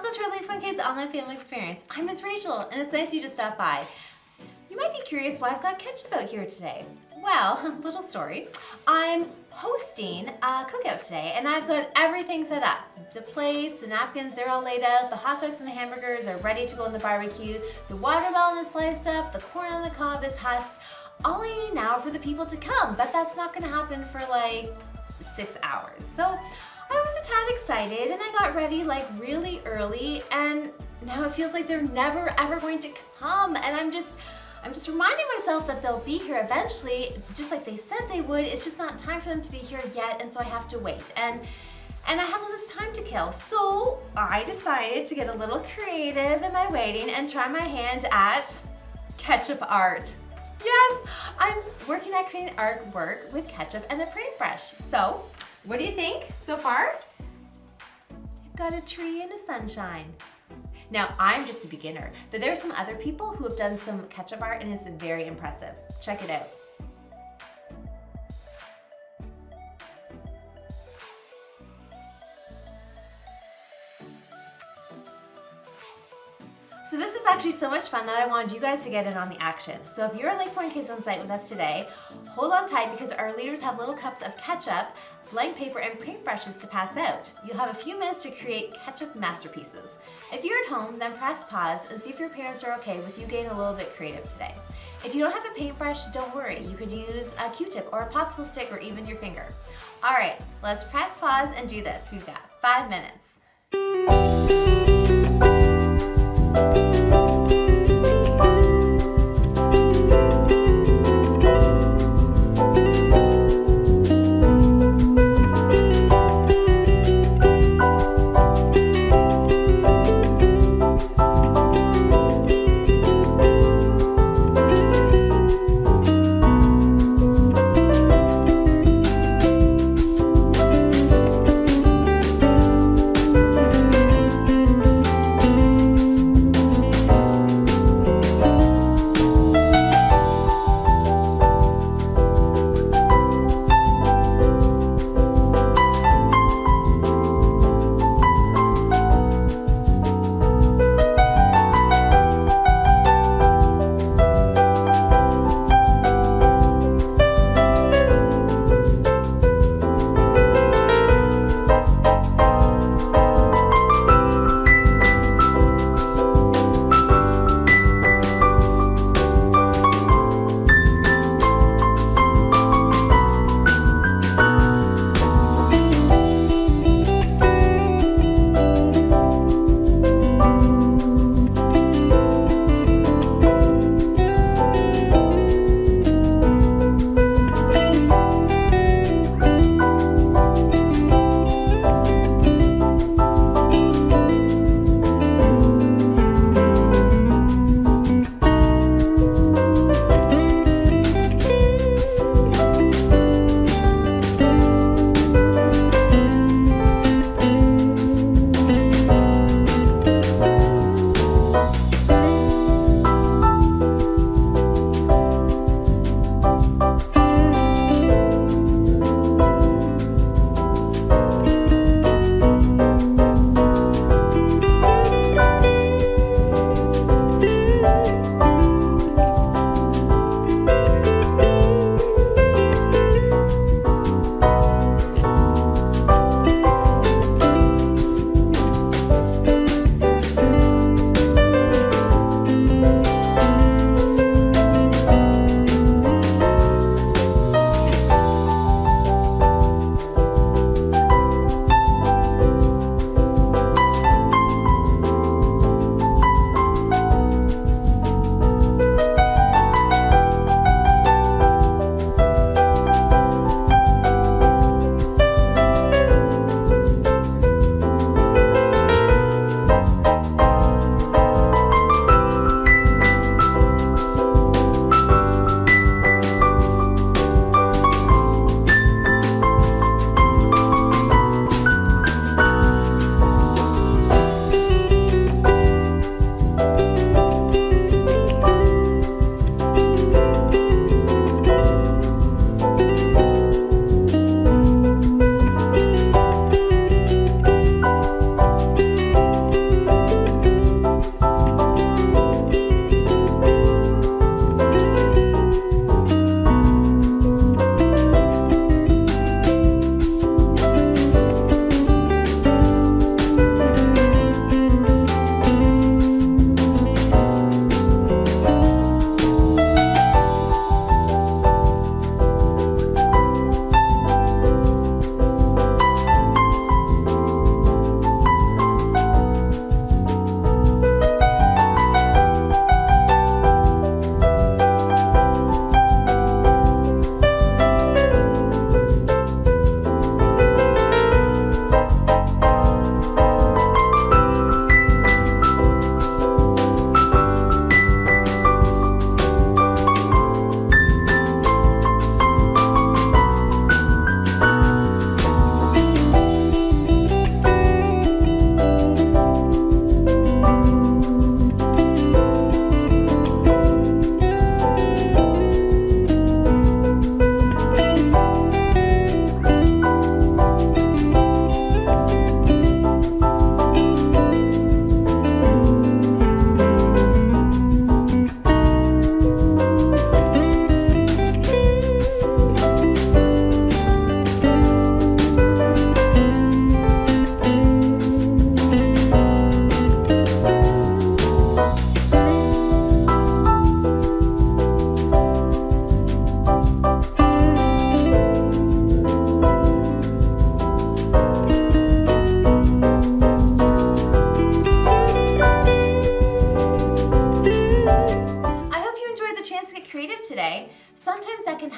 welcome to our LakePoint Kids Online Family Experience. I'm Miss Rachel, and it's nice you just stopped by. You might be curious why I've got ketchup out here today. Well, little story. I'm hosting a cookout today, and I've got everything set up. The plates, the napkins, they're all laid out. The hot dogs and the hamburgers are ready to go on the barbecue. The watermelon is sliced up. The corn on the cob is husked. All I need now for the people to come, but that's not gonna happen for like 6 hours. So I was a tad excited, and I got ready like really early, and now it feels like they're never ever going to come, and I'm just reminding myself that they'll be here eventually, just like they said they would. It's just not time for them to be here yet, and so I have to wait. And I have all this time to kill. So I decided to get a little creative in my waiting and try my hand at ketchup art. Yes, I'm working at creating artwork with ketchup and a paintbrush. So, what do you think so far? I've got a tree and a sunshine. Now, I'm just a beginner, but there are some other people who have done some ketchup art, and it's very impressive. Check it out. So this is actually so much fun that I wanted you guys to get in on the action. So if you're a LakePoint Kids on site with us today, hold on tight because our leaders have little cups of ketchup, blank paper, and paintbrushes to pass out. You'll have a few minutes to create ketchup masterpieces. If you're at home, then press pause and see if your parents are okay with you getting a little bit creative today. If you don't have a paintbrush, don't worry. You could use a Q-tip or a popsicle stick or even your finger. All right, let's press pause and do this. We've got 5 minutes.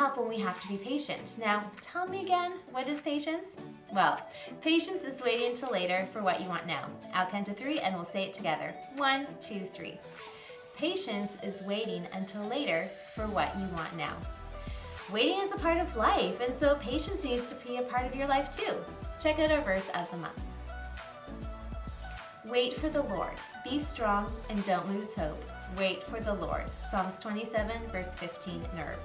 help when we have to be patient. Now, tell me again, what is patience? Well, patience is waiting until later for what you want now. I'll count to 3 and we'll say it together. 1, 2, 3. Patience is waiting until later for what you want now. Waiting is a part of life, and so patience needs to be a part of your life too. Check out our verse of the month. Wait for the Lord. Be strong and don't lose hope. Wait for the Lord. Psalms 27, verse 15, NERV.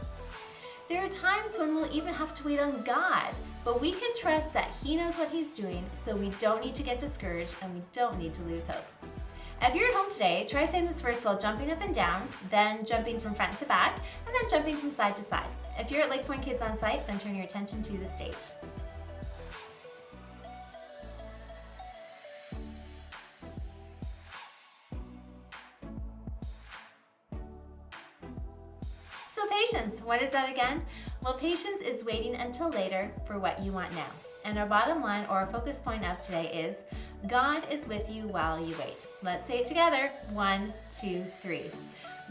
There are times when we'll even have to wait on God, but we can trust that He knows what He's doing, so we don't need to get discouraged and we don't need to lose hope. If you're at home today, try saying this verse while jumping up and down, then jumping from front to back, and then jumping from side to side. If you're at LakePoint Kids on Site, then turn your attention to the stage. So patience, what is that again? Well, patience is waiting until later for what you want now. And our bottom line or our focus point of today is God is with you while you wait. Let's say it together. 1, 2, 3.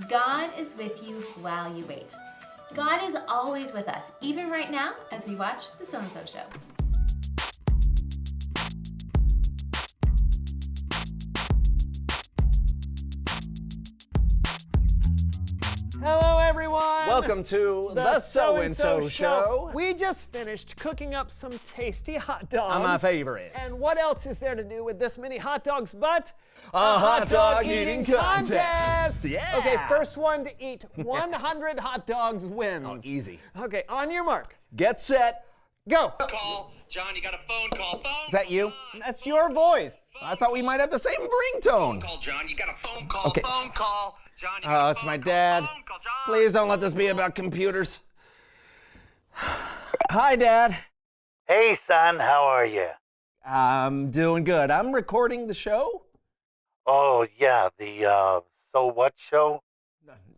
God is with you while you wait. God is always with us, even right now as we watch The So-and-So Show. Hello, everyone. Welcome to the So-and-So Show. We just finished cooking up some tasty hot dogs. My favorite. And what else is there to do with this many hot dogs but a hot dog eating contest? Yeah. Okay, first one to eat 100 hot dogs wins. Oh, easy. Okay, on your mark. Get set. Go. Call. John, you got a phone call. Is that you? That's your voice. I thought we might have the same ringtone. Phone call, John. You got a phone call. Okay. Phone call. John, you got Oh, a it's phone my call. dad. Phone call, John. Please don't let this be about computers. Hi, Dad. Hey, son, how are you? I'm doing good. I'm recording the show. Oh, yeah, the, So What show?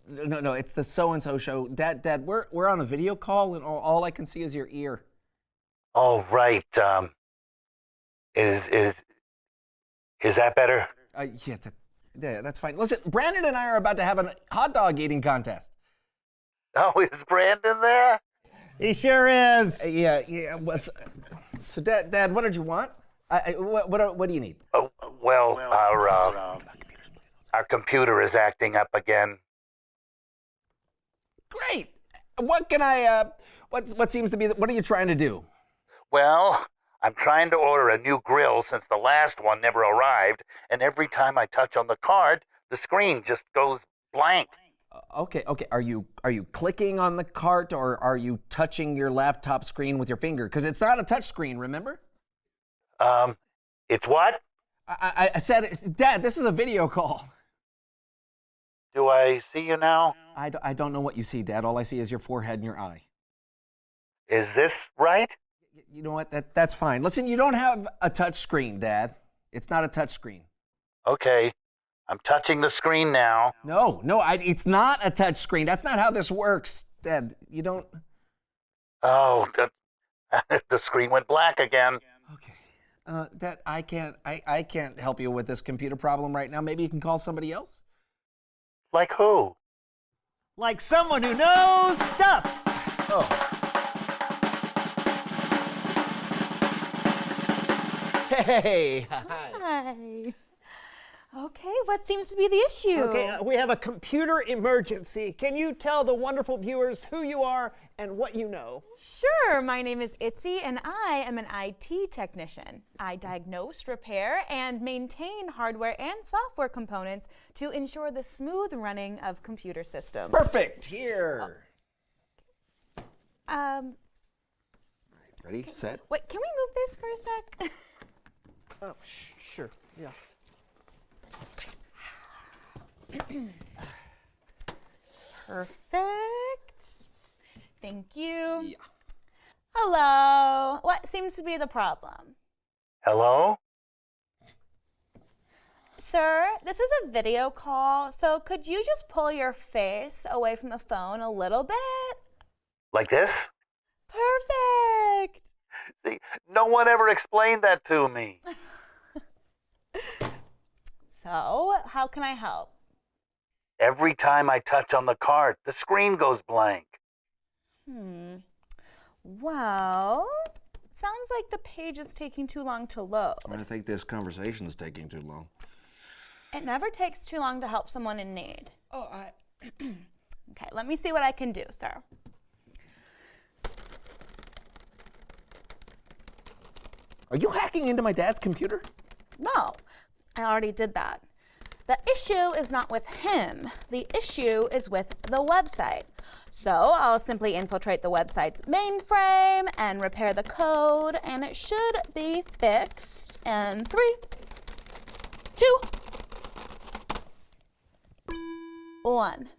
No, it's the So-and-So Show. Dad, we're on a video call, and all I can see is your ear. Oh, right, is that better? Yeah, that's fine. Listen, Brandon and I are about to have a hot dog eating contest. Oh, is Brandon there? He sure is. Yeah. So, Dad, what did you want? What do you need? Oh, well, our computer is acting up again. Great. What can I? What seems to be? What are you trying to do? Well, I'm trying to order a new grill since the last one never arrived, and every time I touch on the card, the screen just goes blank. Okay. Are you clicking on the cart, or are you touching your laptop screen with your finger? Because it's not a touch screen, remember? It's what? I said, Dad, this is a video call. Do I see you now? I don't know what you see, Dad. All I see is your forehead and your eye. Is this right? You know what? That's fine. Listen, you don't have a touch screen, Dad. It's not a touch screen. Okay, I'm touching the screen now. No, it's not a touch screen. That's not how this works, Dad. You don't. Oh, the screen went black again. Okay. Dad, I can't help you with this computer problem right now. Maybe you can call somebody else? Like who? Like someone who knows stuff. Oh. Hey. Hi. Okay, what seems to be the issue? Okay, we have a computer emergency. Can you tell the wonderful viewers who you are and what you know? Sure, my name is Itzy and I am an IT technician. I diagnose, repair, and maintain hardware and software components to ensure the smooth running of computer systems. Perfect. Here. Ready, set. Wait, can we move this for a sec? Oh, sure, yeah. Perfect. Thank you. Yeah. Hello. What seems to be the problem? Hello? Sir, this is a video call, so could you just pull your face away from the phone a little bit? Like this? Perfect. See, no one ever explained that to me. So, how can I help? Every time I touch on the card, the screen goes blank. Well, sounds like the page is taking too long to load. I think this conversation is taking too long. It never takes too long to help someone in need. Okay, let me see what I can do, sir. Are you hacking into my dad's computer? No, I already did that. The issue is not with him. The issue is with the website. So I'll simply infiltrate the website's mainframe and repair the code, and it should be fixed in 3, 2, 1.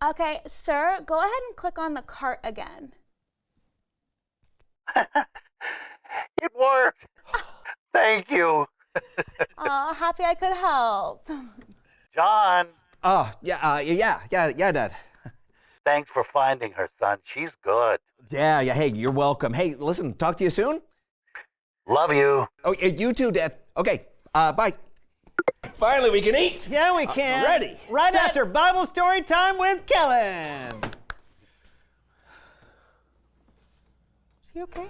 Okay, sir, go ahead and click on the cart again. It worked. Thank you. Aw, happy I could help. John, Oh, yeah, Dad. thanks for finding her, son. She's good. Yeah, hey, you're welcome. Hey, listen, talk to you soon? Love you. Oh, you too, Dad. Okay, bye. Finally, we can eat. Yeah, we can. Ready. Right Set. after Bible story time with Kellen. Is he okay?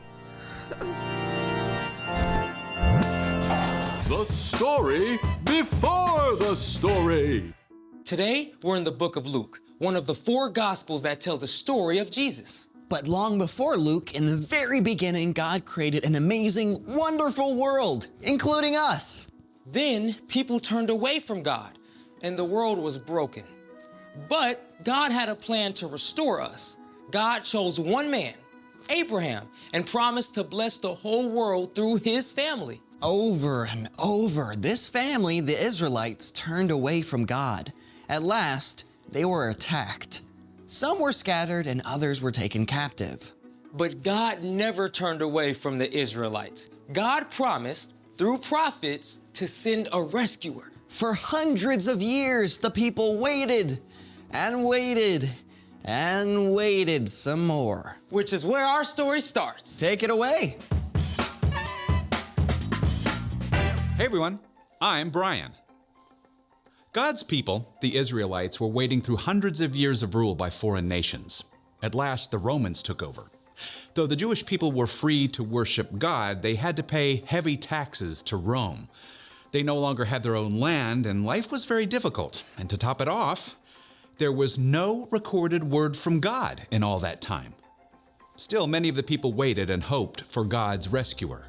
The story before the story. Today, we're in the book of Luke, one of the 4 Gospels that tell the story of Jesus. But long before Luke, in the very beginning, God created an amazing, wonderful world, including us. Then, people turned away from God, and the world was broken. But God had a plan to restore us. God chose one man, Abraham, and promised to bless the whole world through his family. Over and over, this family, the Israelites, turned away from God. At last, they were attacked. Some were scattered and others were taken captive. But God never turned away from the Israelites. God promised, through prophets, to send a rescuer. For hundreds of years, the people waited and waited and waited some more. Which is where our story starts. Take it away. Hey everyone, I'm Brian. God's people, the Israelites, were wading through hundreds of years of rule by foreign nations. At last, the Romans took over. Though the Jewish people were free to worship God, they had to pay heavy taxes to Rome. They no longer had their own land, and life was very difficult. And to top it off, there was no recorded word from God in all that time. Still, many of the people waited and hoped for God's rescuer.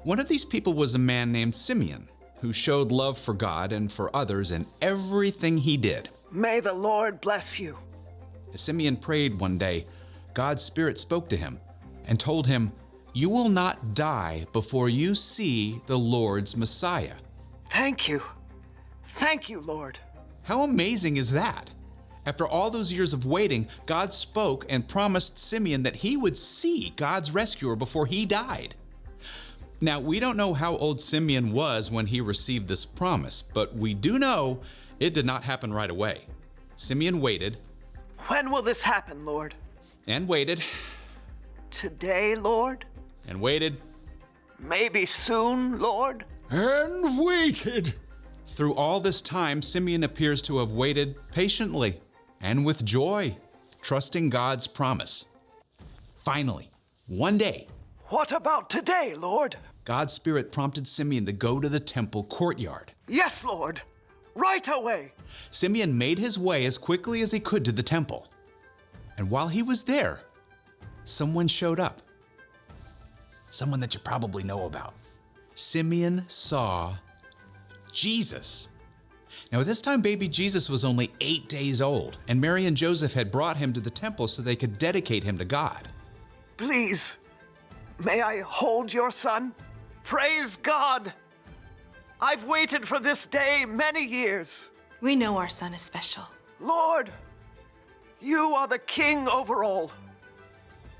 One of these people was a man named Simeon, who showed love for God and for others in everything he did. May the Lord bless you. As Simeon prayed one day, God's Spirit spoke to him and told him, "You will not die before you see the Lord's Messiah." Thank you. Thank you, Lord. How amazing is that? After all those years of waiting, God spoke and promised Simeon that he would see God's rescuer before he died. Now, we don't know how old Simeon was when he received this promise, but we do know it did not happen right away. Simeon waited When will this happen, Lord? and waited Today, Lord? and waited Maybe soon, Lord? and waited. Through all this time, Simeon appears to have waited patiently and with joy, trusting God's promise. Finally, one day, What about today, Lord? God's Spirit prompted Simeon to go to the temple courtyard. Yes, Lord. Right away. Simeon made his way as quickly as he could to the temple. And while he was there, someone showed up. Someone that you probably know about. Simeon saw Jesus. Now, at this time, baby Jesus was only 8 days old, and Mary and Joseph had brought him to the temple so they could dedicate him to God. Please, may I hold your son? Praise God. I've waited for this day many years. We know our son is special. Lord, you are the king over all.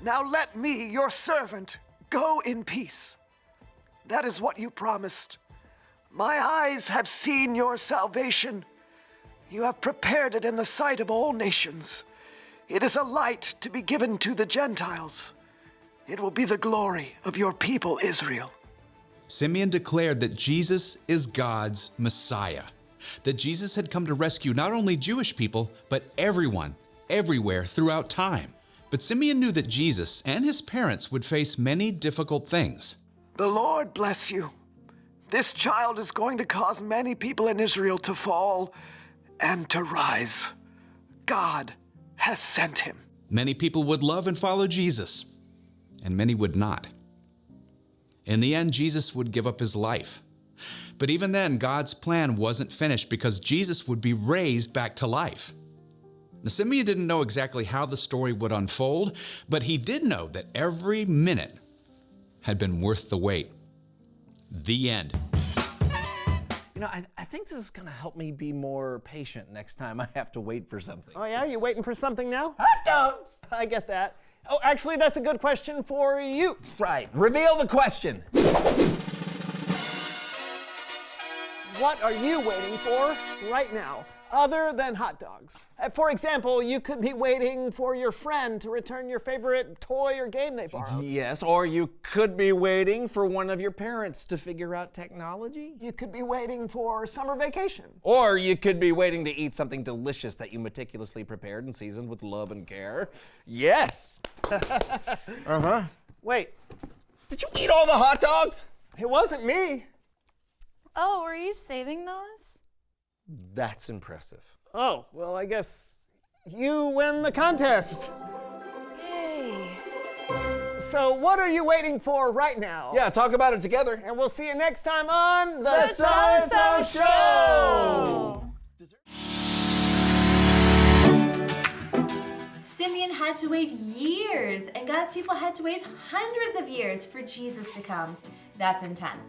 Now let me, your servant, go in peace. That is what you promised. My eyes have seen your salvation. You have prepared it in the sight of all nations. It is a light to be given to the Gentiles. It will be the glory of your people, Israel. Simeon declared that Jesus is God's Messiah, that Jesus had come to rescue not only Jewish people, but everyone everywhere throughout time. But Simeon knew that Jesus and his parents would face many difficult things. The Lord bless you. This child is going to cause many people in Israel to fall and to rise. God has sent him. Many people would love and follow Jesus, and many would not. In the end, Jesus would give up his life. But even then, God's plan wasn't finished because Jesus would be raised back to life. Now, Simeon didn't know exactly how the story would unfold, but he did know that every minute had been worth the wait. The end. You know, I think this is going to help me be more patient next time I have to wait for something. Oh yeah, you waiting for something now? Hot dogs! I get that. Oh, actually, that's a good question for you. Right. Reveal the question. What are you waiting for right now, other than hot dogs? For example, you could be waiting for your friend to return your favorite toy or game they borrowed. Yes, or you could be waiting for one of your parents to figure out technology. You could be waiting for summer vacation. Or you could be waiting to eat something delicious that you meticulously prepared and seasoned with love and care. Yes! Uh-huh. Wait, did you eat all the hot dogs? It wasn't me. Oh, were you saving those? That's impressive. Oh, well, I guess you win the contest. Yay. So what are you waiting for right now? Yeah, talk about it together. And we'll see you next time on The So-and-so Show! Simeon had to wait years, and God's people had to wait hundreds of years for Jesus to come. That's intense.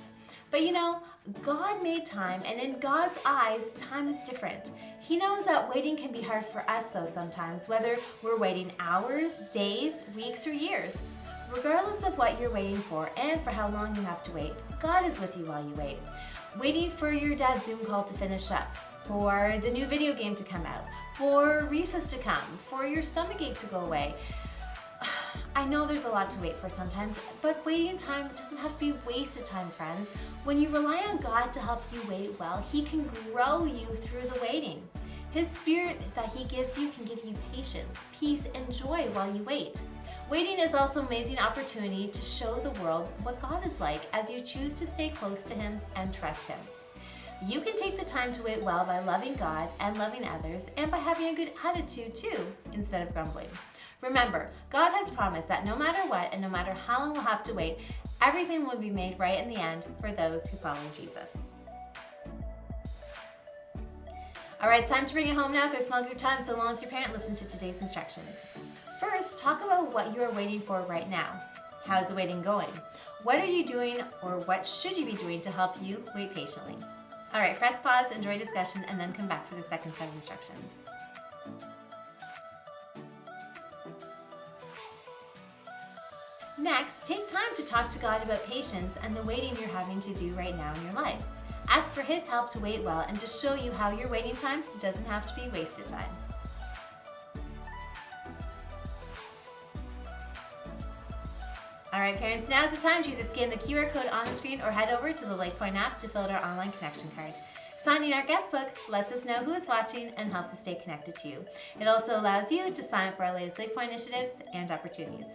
But you know, God made time, and in God's eyes, time is different. He knows that waiting can be hard for us though sometimes, whether we're waiting hours, days, weeks, or years. Regardless of what you're waiting for and for how long you have to wait, God is with you while you wait. Waiting for your dad's Zoom call to finish up, for the new video game to come out, for recess to come, for your stomachache to go away. I know there's a lot to wait for sometimes, but waiting time doesn't have to be wasted time, friends. When you rely on God to help you wait well, He can grow you through the waiting. His Spirit that He gives you can give you patience, peace, and joy while you wait. Waiting is also an amazing opportunity to show the world what God is like as you choose to stay close to Him and trust Him. You can take the time to wait well by loving God and loving others, and by having a good attitude too, instead of grumbling. Remember, God has promised that no matter what and no matter how long we'll have to wait, everything will be made right in the end for those who follow Jesus. All right, it's time to bring it home now. If there's small group time, so along with your parent, listen to today's instructions. First, talk about what you are waiting for right now. How's the waiting going? What are you doing, or what should you be doing to help you wait patiently? All right, press pause, enjoy discussion, and then come back for the second set of instructions. Next, take time to talk to God about patience and the waiting you're having to do right now in your life. Ask for His help to wait well and to show you how your waiting time doesn't have to be wasted time. All right, parents, now's the time to either scan the QR code on the screen or head over to the LakePoint app to fill out our online connection card. Signing our guest book lets us know who is watching and helps us stay connected to you. It also allows you to sign up for our latest LakePoint initiatives and opportunities.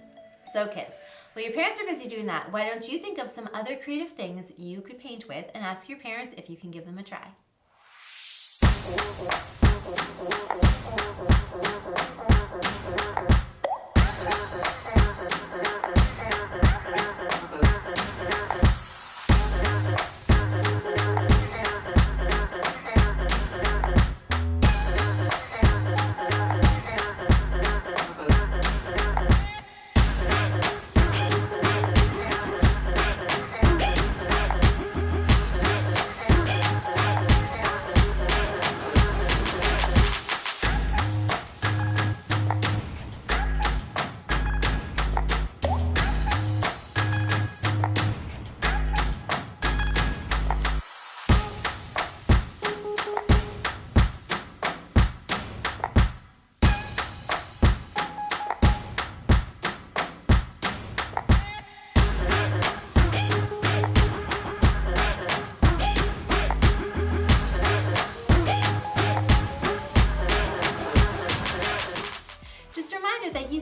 So kids, while your parents are busy doing that, why don't you think of some other creative things you could paint with and ask your parents if you can give them a try.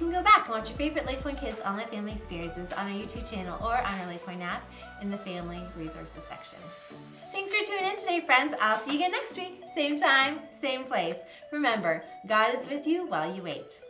can go back and watch your favorite LakePoint Kids online family experiences on our YouTube channel or on our LakePoint app in the Family Resources section. Thanks for tuning in today, friends. I'll see you again next week. Same time, same place. Remember, God is with you while you wait.